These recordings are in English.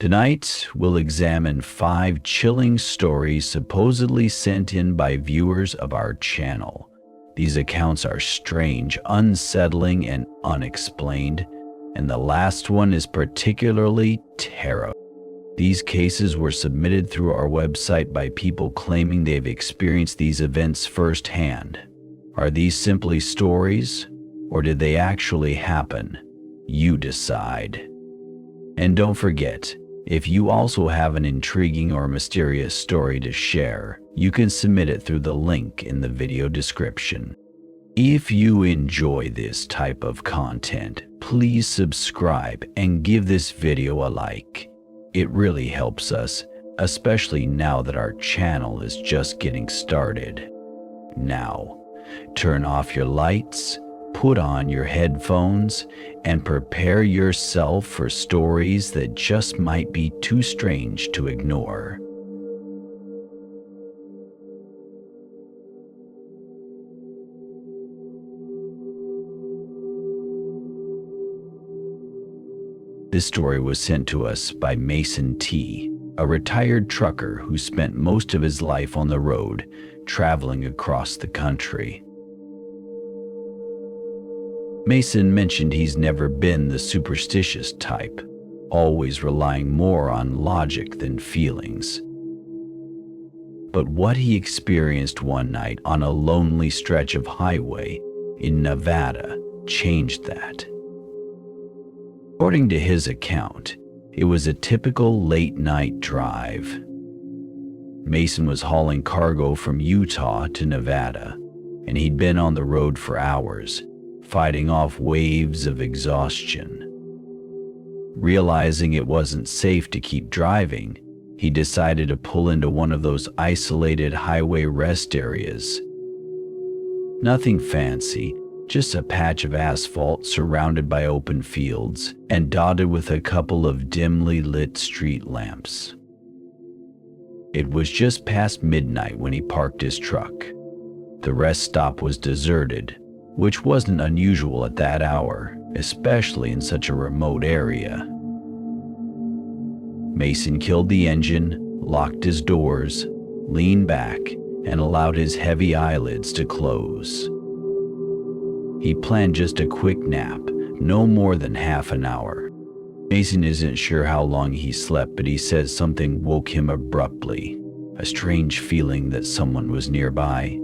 Tonight, we'll examine 5 chilling stories supposedly sent in by viewers of our channel. These accounts are strange, unsettling, and unexplained, and the last one is particularly terrible. These cases were submitted through our website by people claiming they've experienced these events firsthand. Are these simply stories, or did they actually happen? You decide. And don't forget, if you also have an intriguing or mysterious story to share, you can submit it through the link in the video description. If you enjoy this type of content, please subscribe and give this video a like. It really helps us, especially now that our channel is just getting started. Now, turn off your lights, put on your headphones, and prepare yourself for stories that just might be too strange to ignore. This story was sent to us by Mason T., a retired trucker who spent most of his life on the road, traveling across the country. Mason mentioned he's never been the superstitious type, always relying more on logic than feelings. But what he experienced one night on a lonely stretch of highway in Nevada changed that. According to his account, it was a typical late-night drive. Mason was hauling cargo from Utah to Nevada, and he'd been on the road for hours, fighting off waves of exhaustion. Realizing it wasn't safe to keep driving, he decided to pull into one of those isolated highway rest areas. Nothing fancy, just a patch of asphalt surrounded by open fields and dotted with a couple of dimly lit street lamps. It was just past midnight when he parked his truck. The rest stop was deserted, which wasn't unusual at that hour, especially in such a remote area. Mason killed the engine, locked his doors, leaned back, and allowed his heavy eyelids to close. He planned just a quick nap, no more than half an hour. Mason isn't sure how long he slept, but he says something woke him abruptly, a strange feeling that someone was nearby.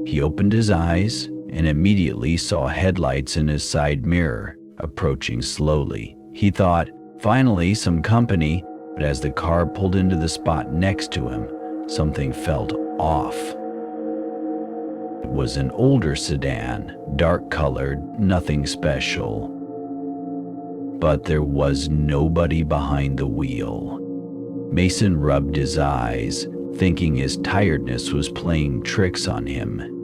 He opened his eyes and immediately saw headlights in his side mirror, approaching slowly. He thought, finally, some company, but as the car pulled into the spot next to him, something felt off. It was an older sedan, dark-colored, nothing special. But there was nobody behind the wheel. Mason rubbed his eyes, thinking his tiredness was playing tricks on him.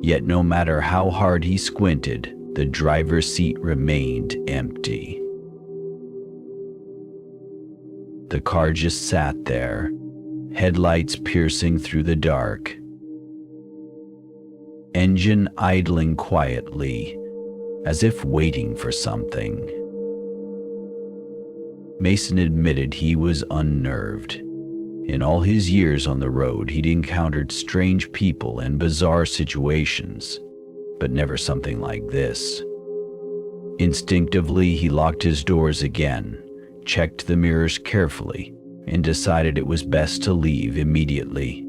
Yet no matter how hard he squinted, the driver's seat remained empty. The car just sat there, headlights piercing through the dark, engine idling quietly, as if waiting for something. Mason admitted he was unnerved. In all his years on the road, he'd encountered strange people and bizarre situations, but never something like this. Instinctively, he locked his doors again, checked the mirrors carefully, and decided it was best to leave immediately.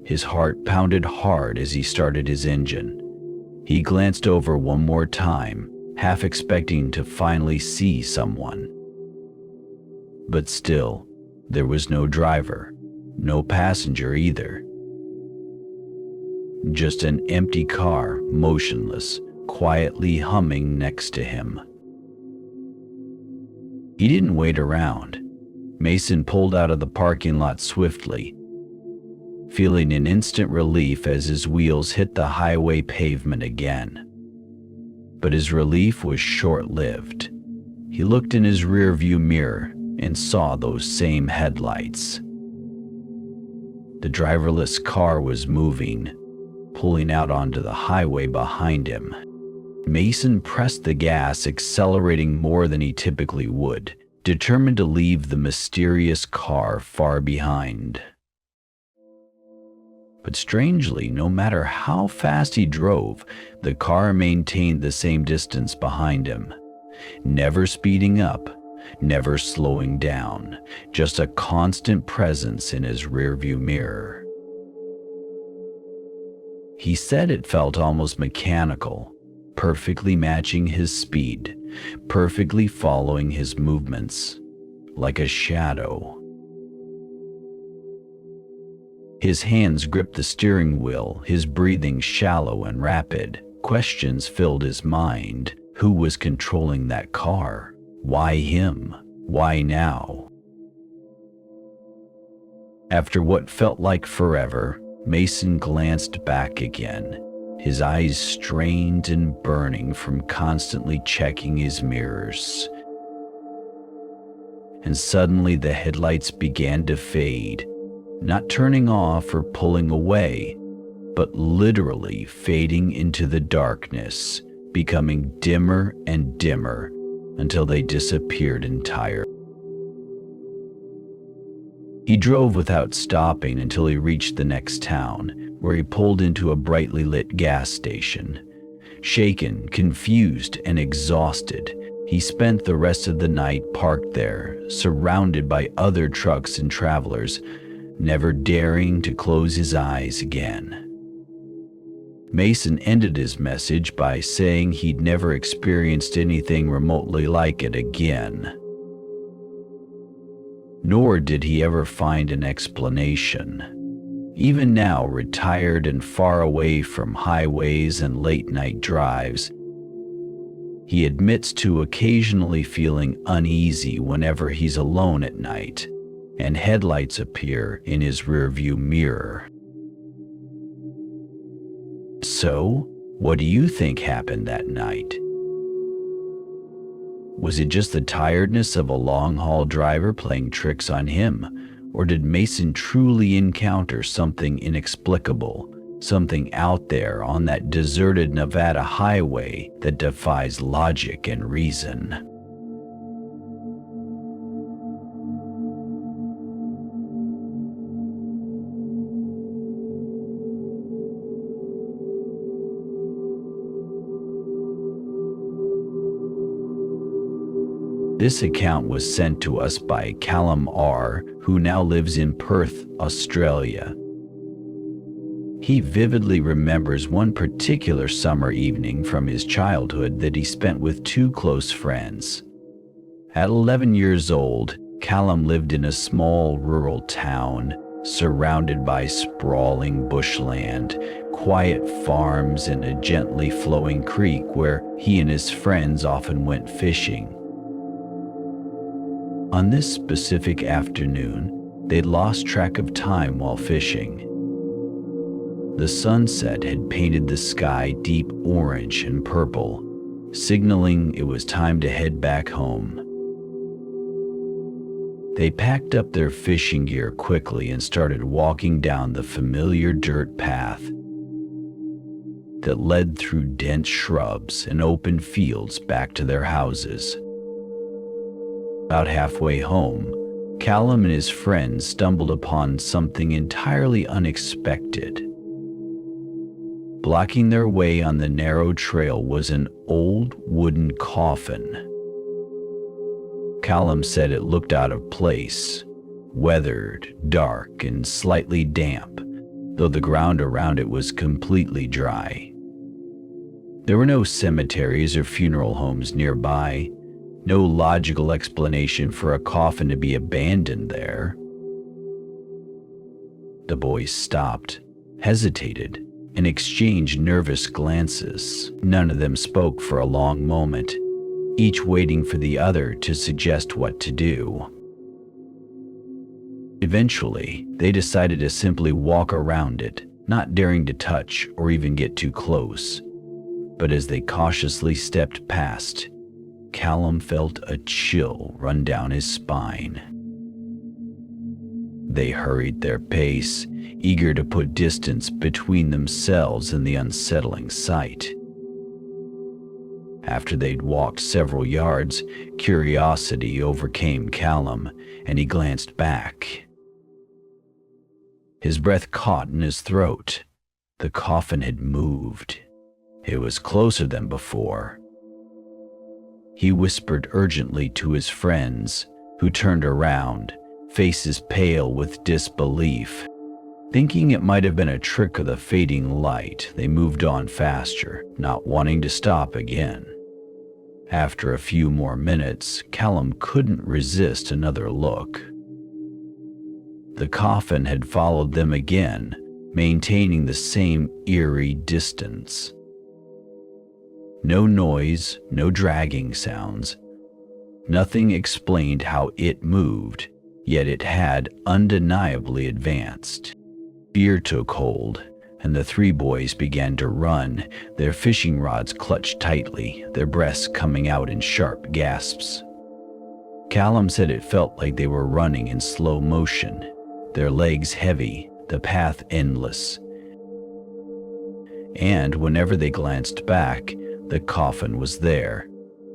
His heart pounded hard as he started his engine. He glanced over one more time, half expecting to finally see someone. But still, there was no driver, no passenger either. Just an empty car, motionless, quietly humming next to him. He didn't wait around. Mason pulled out of the parking lot swiftly, feeling an instant relief as his wheels hit the highway pavement again. But his relief was short-lived. He looked in his rearview mirror and saw those same headlights. The driverless car was moving, pulling out onto the highway behind him. Mason pressed the gas, accelerating more than he typically would, determined to leave the mysterious car far behind. But strangely, no matter how fast he drove, the car maintained the same distance behind him, never speeding up, never slowing down, just a constant presence in his rearview mirror. He said it felt almost mechanical, perfectly matching his speed, perfectly following his movements, like a shadow. His hands gripped the steering wheel, his breathing shallow and rapid. Questions filled his mind. Who was controlling that car? Why him? Why now? After what felt like forever, Mason glanced back again, his eyes strained and burning from constantly checking his mirrors. And suddenly the headlights began to fade, not turning off or pulling away, but literally fading into the darkness, becoming dimmer and dimmer until they disappeared entirely. He drove without stopping until he reached the next town, where he pulled into a brightly lit gas station. Shaken, confused, and exhausted, he spent the rest of the night parked there, surrounded by other trucks and travelers, never daring to close his eyes again. Mason ended his message by saying he'd never experienced anything remotely like it again. Nor did he ever find an explanation. Even now, retired and far away from highways and late-night drives, he admits to occasionally feeling uneasy whenever he's alone at night and headlights appear in his rearview mirror. So, what do you think happened that night? Was it just the tiredness of a long-haul driver playing tricks on him, or did Mason truly encounter something inexplicable, something out there on that deserted Nevada highway that defies logic and reason? This account was sent to us by Callum R., who now lives in Perth, Australia. He vividly remembers one particular summer evening from his childhood that he spent with two close friends. At 11 years old, Callum lived in a small rural town, surrounded by sprawling bushland, quiet farms, and a gently flowing creek where he and his friends often went fishing. On this specific afternoon, they'd lost track of time while fishing. The sunset had painted the sky deep orange and purple, signaling it was time to head back home. They packed up their fishing gear quickly and started walking down the familiar dirt path that led through dense shrubs and open fields back to their houses. About halfway home, Callum and his friends stumbled upon something entirely unexpected. Blocking their way on the narrow trail was an old wooden coffin. Callum said it looked out of place, weathered, dark, and slightly damp, though the ground around it was completely dry. There were no cemeteries or funeral homes nearby, no logical explanation for a coffin to be abandoned there. The boys stopped, hesitated, and exchanged nervous glances. None of them spoke for a long moment, each waiting for the other to suggest what to do. Eventually, they decided to simply walk around it, not daring to touch or even get too close. But as they cautiously stepped past, Callum felt a chill run down his spine. They hurried their pace, eager to put distance between themselves and the unsettling sight. After they'd walked several yards, curiosity overcame Callum, and he glanced back. His breath caught in his throat. The coffin had moved. It was closer than before. He whispered urgently to his friends, who turned around, faces pale with disbelief. Thinking it might have been a trick of the fading light, they moved on faster, not wanting to stop again. After a few more minutes, Callum couldn't resist another look. The coffin had followed them again, maintaining the same eerie distance. No noise, no dragging sounds. Nothing explained how it moved, yet it had undeniably advanced. Fear took hold, and the three boys began to run, their fishing rods clutched tightly, their breaths coming out in sharp gasps. Callum said it felt like they were running in slow motion, their legs heavy, the path endless. And whenever they glanced back, the coffin was there,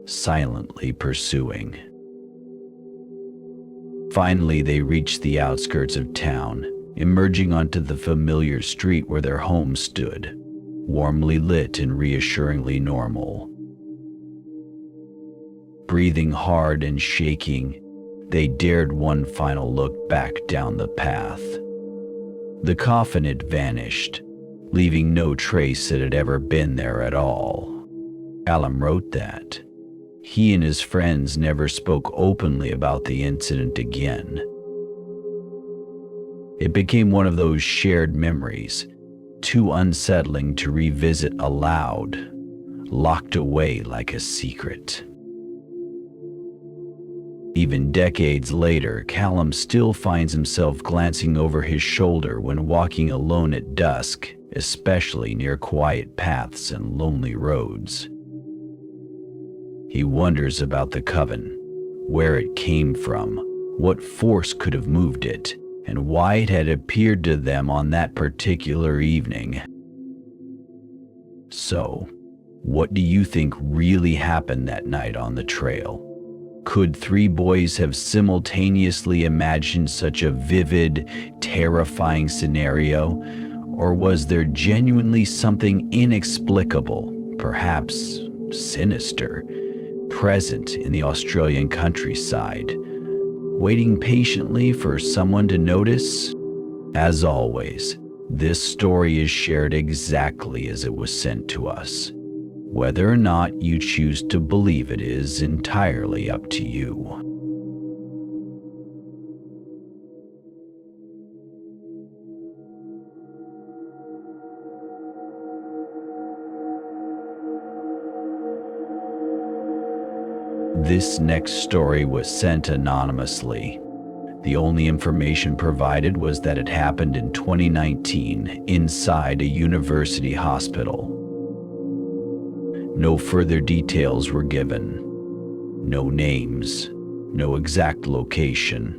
silently pursuing. Finally, they reached the outskirts of town, emerging onto the familiar street where their home stood, warmly lit and reassuringly normal. Breathing hard and shaking, they dared one final look back down the path. The coffin had vanished, leaving no trace that it had ever been there at all. Callum wrote that. He and his friends never spoke openly about the incident again. It became one of those shared memories, too unsettling to revisit aloud, locked away like a secret. Even decades later, Callum still finds himself glancing over his shoulder when walking alone at dusk, especially near quiet paths and lonely roads. He wonders about the coven, where it came from, what force could have moved it, and why it had appeared to them on that particular evening. So, what do you think really happened that night on the trail? Could three boys have simultaneously imagined such a vivid, terrifying scenario, or was there genuinely something inexplicable, perhaps sinister, present in the Australian countryside, waiting patiently for someone to notice? As always, this story is shared exactly as it was sent to us. Whether or not you choose to believe it is entirely up to you. This next story was sent anonymously. The only information provided was that it happened in 2019 inside a university hospital. No further details were given. No names, no exact location.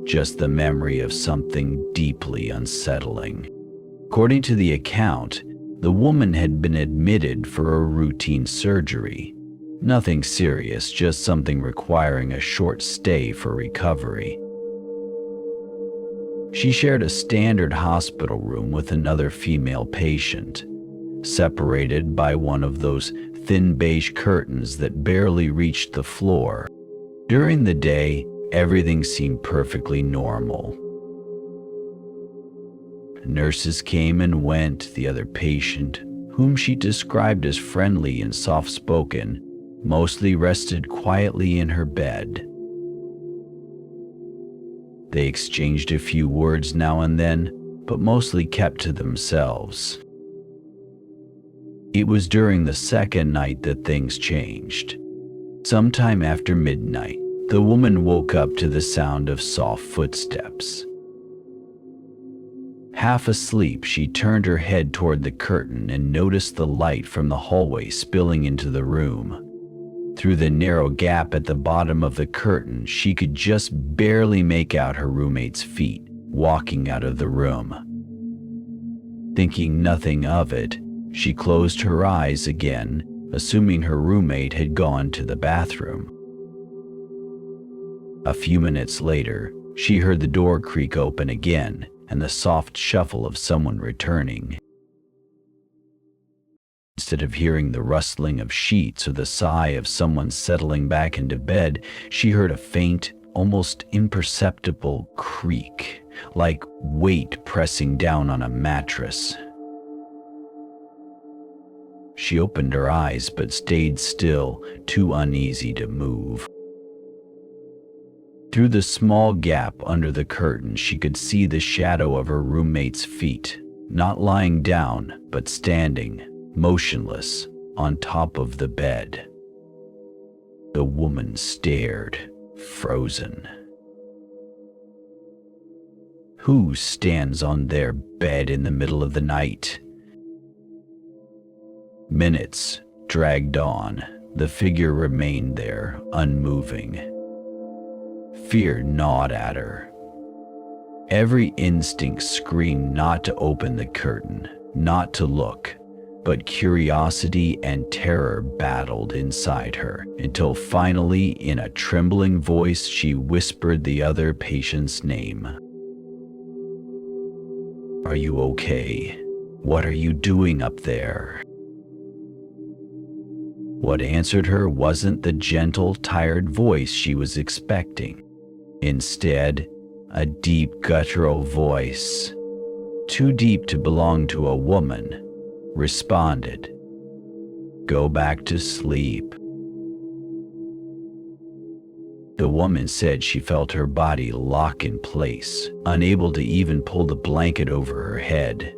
Just the memory of something deeply unsettling. According to the account, the woman had been admitted for a routine surgery. Nothing serious, just something requiring a short stay for recovery. She shared a standard hospital room with another female patient, separated by one of those thin beige curtains that barely reached the floor. During the day, everything seemed perfectly normal. Nurses came and went. The other patient, whom she described as friendly and soft-spoken, mostly rested quietly in her bed. They exchanged a few words now and then, but mostly kept to themselves. It was during the second night that things changed. Sometime after midnight, the woman woke up to the sound of soft footsteps. Half asleep, she turned her head toward the curtain and noticed the light from the hallway spilling into the room. Through the narrow gap at the bottom of the curtain, she could just barely make out her roommate's feet walking out of the room. Thinking nothing of it, She closed her eyes again, assuming her roommate had gone to the bathroom. A few minutes later, she heard the door creak open again and the soft shuffle of someone returning. Instead of hearing the rustling of sheets or the sigh of someone settling back into bed, she heard a faint, almost imperceptible creak, like weight pressing down on a mattress. She opened her eyes but stayed still, too uneasy to move. Through the small gap under the curtain, she could see the shadow of her roommate's feet, not lying down, but standing, motionless, on top of the bed. The woman stared, frozen. Who stands on their bed in the middle of the night? Minutes dragged on. The figure remained there, unmoving. Fear gnawed at her. Every instinct screamed not to open the curtain, not to look, but curiosity and terror battled inside her, until finally, in a trembling voice, she whispered the other patient's name. "Are you okay? What are you doing up there?" What answered her wasn't the gentle, tired voice she was expecting. Instead, a deep, guttural voice, too deep to belong to a woman, responded, "Go back to sleep." The woman said she felt her body lock in place, unable to even pull the blanket over her head.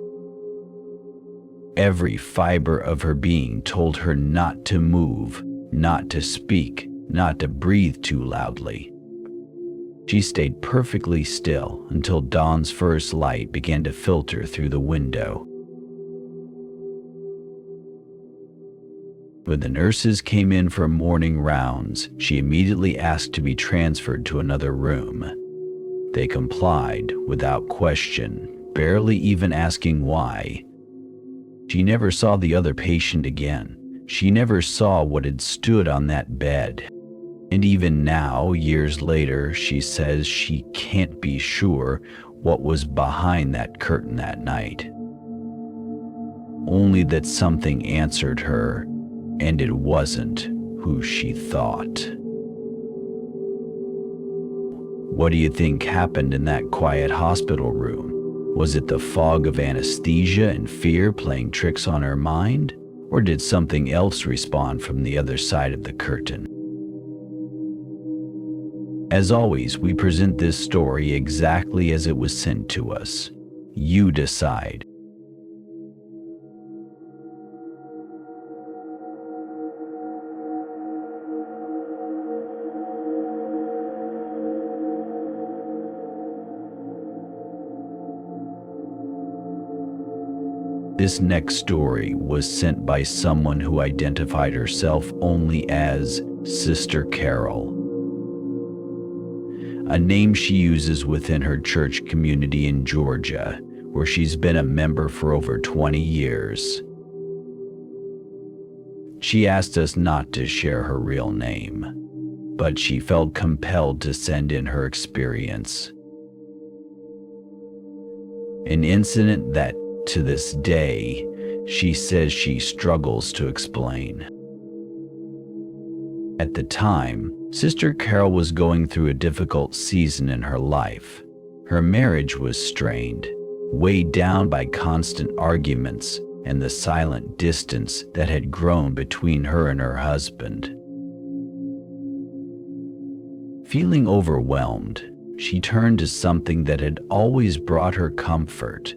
Every fiber of her being told her not to move, not to speak, not to breathe too loudly. She stayed perfectly still until dawn's first light began to filter through the window. When the nurses came in for morning rounds, she immediately asked to be transferred to another room. They complied without question, barely even asking why. She never saw the other patient again. She never saw what had stood on that bed. And even now, years later, she says she can't be sure what was behind that curtain that night. Only that something answered her, and it wasn't who she thought. What do you think happened in that quiet hospital room? Was it the fog of anesthesia and fear playing tricks on her mind? Or did something else respond from the other side of the curtain? As always, we present this story exactly as it was sent to us. You decide. This next story was sent by someone who identified herself only as Sister Carol, a name she uses within her church community in Georgia, where she's been a member for over 20 years. She asked us not to share her real name, but she felt compelled to send in her experience. An incident that, to this day, she says she struggles to explain. At the time, Sister Carol was going through a difficult season in her life. Her marriage was strained, weighed down by constant arguments and the silent distance that had grown between her and her husband. Feeling overwhelmed, she turned to something that had always brought her comfort: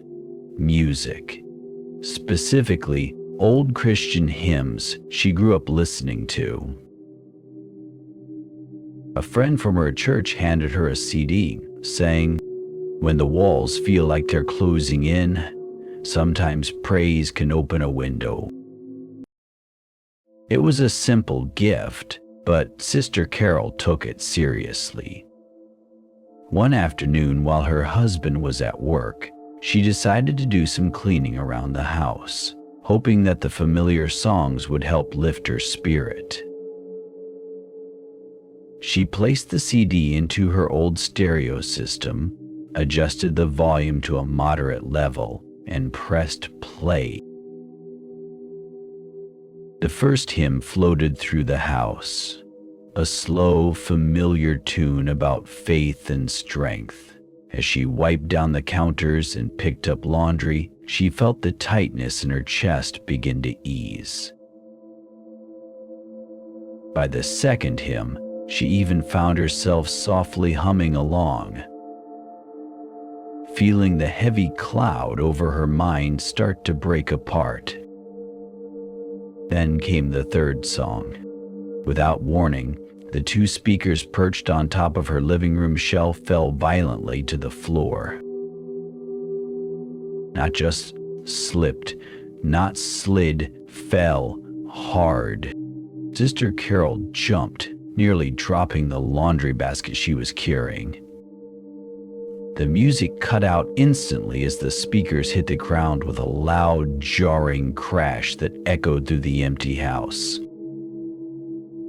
music. Specifically, old Christian hymns she grew up listening to. A friend from her church handed her a CD, saying, "When the walls feel like they're closing in, sometimes praise can open a window." It was a simple gift, but Sister Carol took it seriously. One afternoon, while her husband was at work, she decided to do some cleaning around the house. hoping that the familiar songs would help lift her spirit. She placed the CD into her old stereo system, adjusted the volume to a moderate level, and pressed play. The first hymn floated through the house, a slow, familiar tune about faith and strength. As she wiped down the counters and picked up laundry, she felt the tightness in her chest begin to ease. By the second hymn, she even found herself softly humming along, feeling the heavy cloud over her mind start to break apart. Then came the third song. Without warning, the two speakers perched on top of her living room shelf fell violently to the floor. Not just slipped, not slid, fell hard. Sister Carol jumped, nearly dropping the laundry basket she was carrying. The music cut out instantly as the speakers hit the ground with a loud, jarring crash that echoed through the empty house.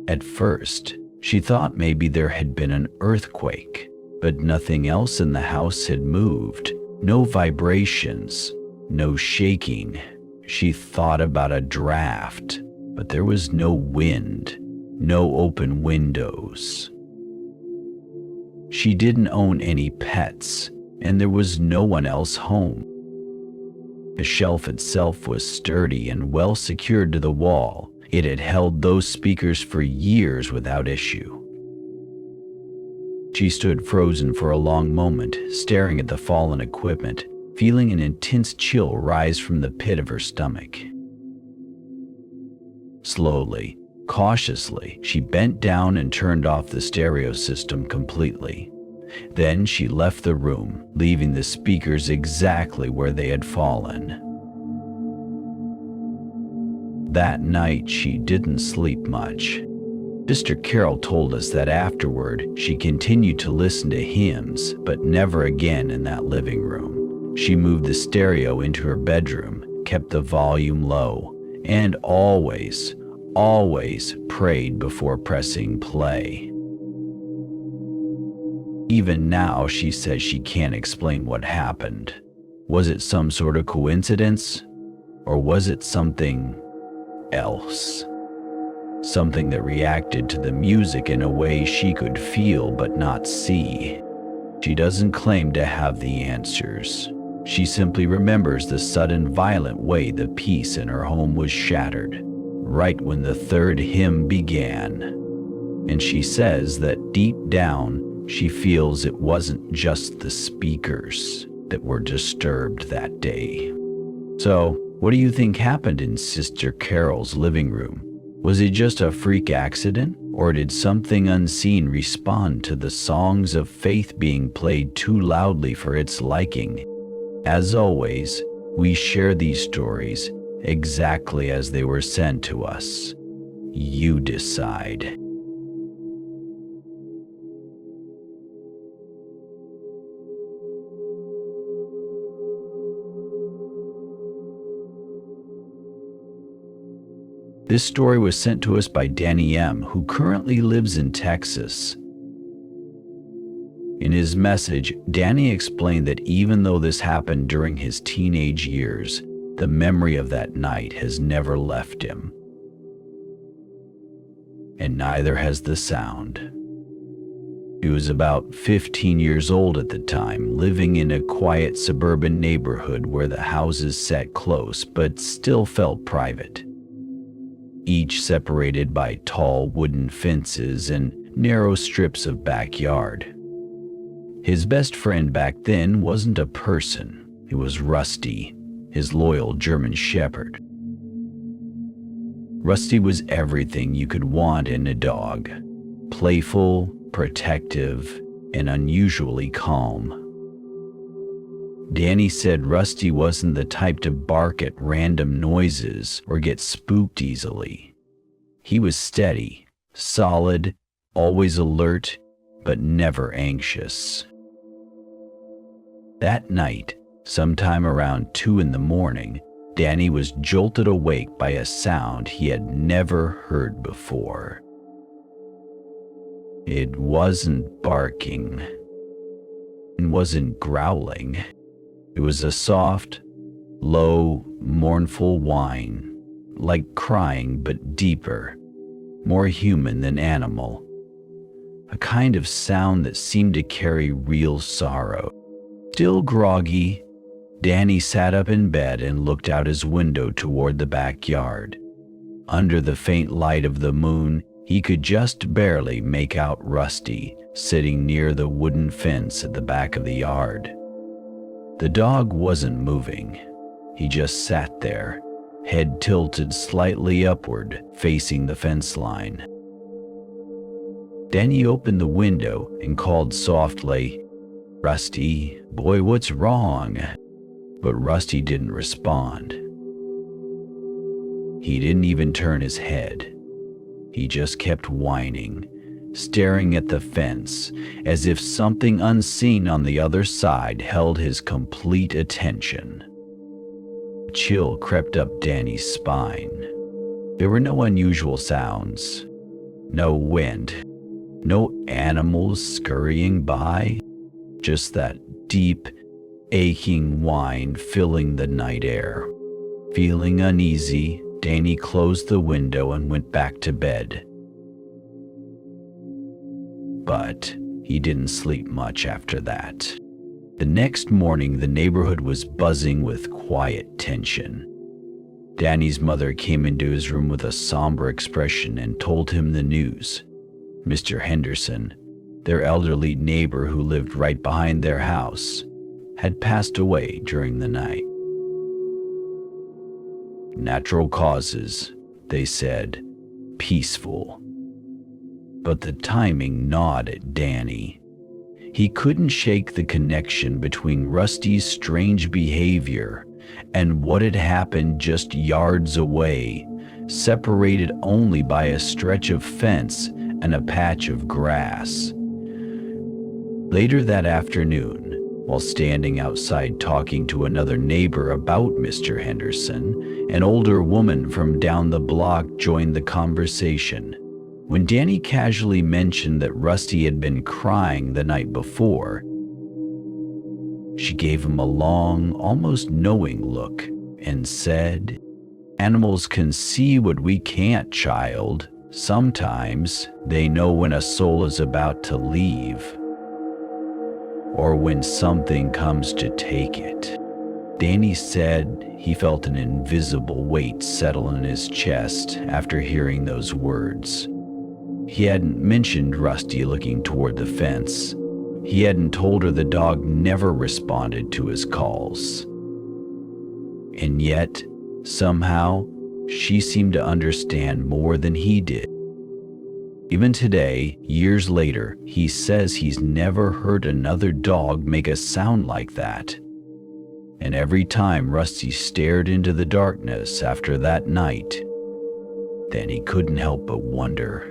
At first, she thought maybe there had been an earthquake, but nothing else in the house had moved. No vibrations, no shaking. She thought about a draft, but there was no wind, no open windows. She didn't own any pets, and there was no one else home. The shelf itself was sturdy and well secured to the wall. It had held those speakers for years without issue. She stood frozen for a long moment, staring at the fallen equipment, feeling an intense chill rise from the pit of her stomach. Slowly, cautiously, she bent down and turned off the stereo system completely. Then she left the room, leaving the speakers exactly where they had fallen. That night, she didn't sleep much. Sister Carol told us that afterward, she continued to listen to hymns, but never again in that living room. She moved the stereo into her bedroom, kept the volume low, and always prayed before pressing play. Even now, she says she can't explain what happened. Was it some sort of coincidence? Or was it something else? Something that reacted to the music in a way she could feel but not see. She doesn't claim to have the answers. She simply remembers the sudden violent way the peace in her home was shattered, right when the third hymn began. And she says that deep down, she feels it wasn't just the speakers that were disturbed that day. So, what do you think happened in Sister Carol's living room? Was it just a freak accident, or did something unseen respond to the songs of faith being played too loudly for its liking? As always, we share these stories exactly as they were sent to us. You decide. This story was sent to us by Danny M., who currently lives in Texas. In his message, Danny explained that even though this happened during his teenage years, the memory of that night has never left him. And neither has the sound. He was about 15 years old at the time, living in a quiet suburban neighborhood where the houses sat close but still felt private, each separated by tall wooden fences and narrow strips of backyard. His best friend back then wasn't a person. It was Rusty, his loyal German Shepherd. Rusty was everything you could want in a dog: playful, protective, and unusually calm. Danny said Rusty wasn't the type to bark at random noises or get spooked easily. He was steady, solid, always alert, but never anxious. That night, sometime around 2 in the morning, Danny was jolted awake by a sound he had never heard before. It wasn't barking. It wasn't growling. It was a soft, low, mournful whine, like crying but deeper, more human than animal. A kind of sound that seemed to carry real sorrow. Still groggy, Danny sat up in bed and looked out his window toward the backyard. Under the faint light of the moon, he could just barely make out Rusty sitting near the wooden fence at the back of the yard. The dog wasn't moving. He just sat there, head tilted slightly upward, facing the fence line. Danny opened the window and called softly, "Rusty, boy, what's wrong?" But Rusty didn't respond. He didn't even turn his head. He just kept whining, staring at the fence, as if something unseen on the other side held his complete attention. A chill crept up Danny's spine. There were no unusual sounds, no wind, no animals scurrying by, just that deep, aching whine filling the night air. Feeling uneasy, Danny closed the window and went back to bed. But he didn't sleep much after that. The next morning, the neighborhood was buzzing with quiet tension. Danny's mother came into his room with a somber expression and told him the news. Mr. Henderson, their elderly neighbor who lived right behind their house, had passed away during the night. Natural causes, they said, peaceful. But the timing gnawed at Danny. He couldn't shake the connection between Rusty's strange behavior and what had happened just yards away, separated only by a stretch of fence and a patch of grass. Later that afternoon, while standing outside talking to another neighbor about Mr. Henderson, an older woman from down the block joined the conversation. When Danny casually mentioned that Rusty had been crying the night before, she gave him a long, almost knowing look and said, "Animals can see what we can't, child. Sometimes they know when a soul is about to leave, or when something comes to take it." Danny said he felt an invisible weight settle in his chest after hearing those words. He hadn't mentioned Rusty looking toward the fence. He hadn't told her the dog never responded to his calls. And yet, somehow, she seemed to understand more than he did. Even today, years later, he says he's never heard another dog make a sound like that. And every time Rusty stared into the darkness after that night, then he couldn't help but wonder.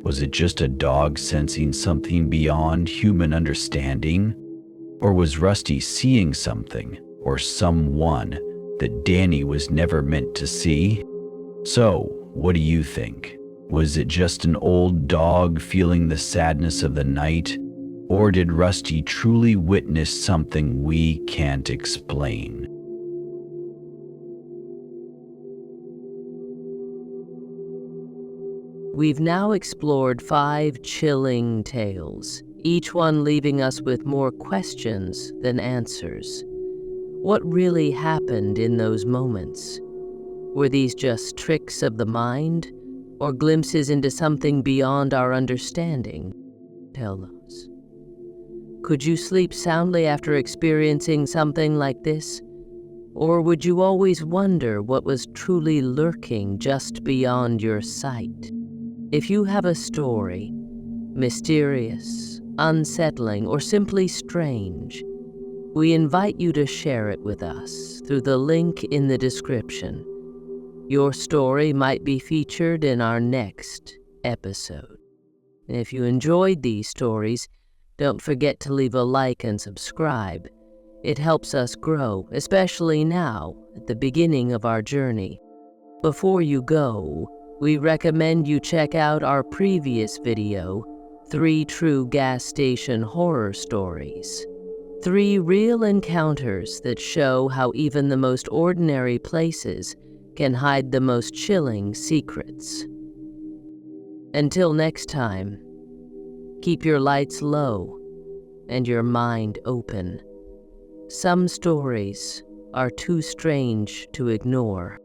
Was it just a dog sensing something beyond human understanding? Or was Rusty seeing something or someone that Danny was never meant to see? So, what do you think? Was it just an old dog feeling the sadness of the night? Or did Rusty truly witness something we can't explain? We've now explored 5 chilling tales, each one leaving us with more questions than answers. What really happened in those moments? Were these just tricks of the mind, or glimpses into something beyond our understanding? Tell us. Could you sleep soundly after experiencing something like this? Or would you always wonder what was truly lurking just beyond your sight? If you have a story, mysterious, unsettling, or simply strange, we invite you to share it with us through the link in the description. Your story might be featured in our next episode. If you enjoyed these stories, don't forget to leave a like and subscribe. It helps us grow, especially now, at the beginning of our journey. Before you go, we recommend you check out our previous video, 3 True Gas Station Horror Stories. 3 real encounters that show how even the most ordinary places can hide the most chilling secrets. Until next time, keep your lights low and your mind open. Some stories are too strange to ignore.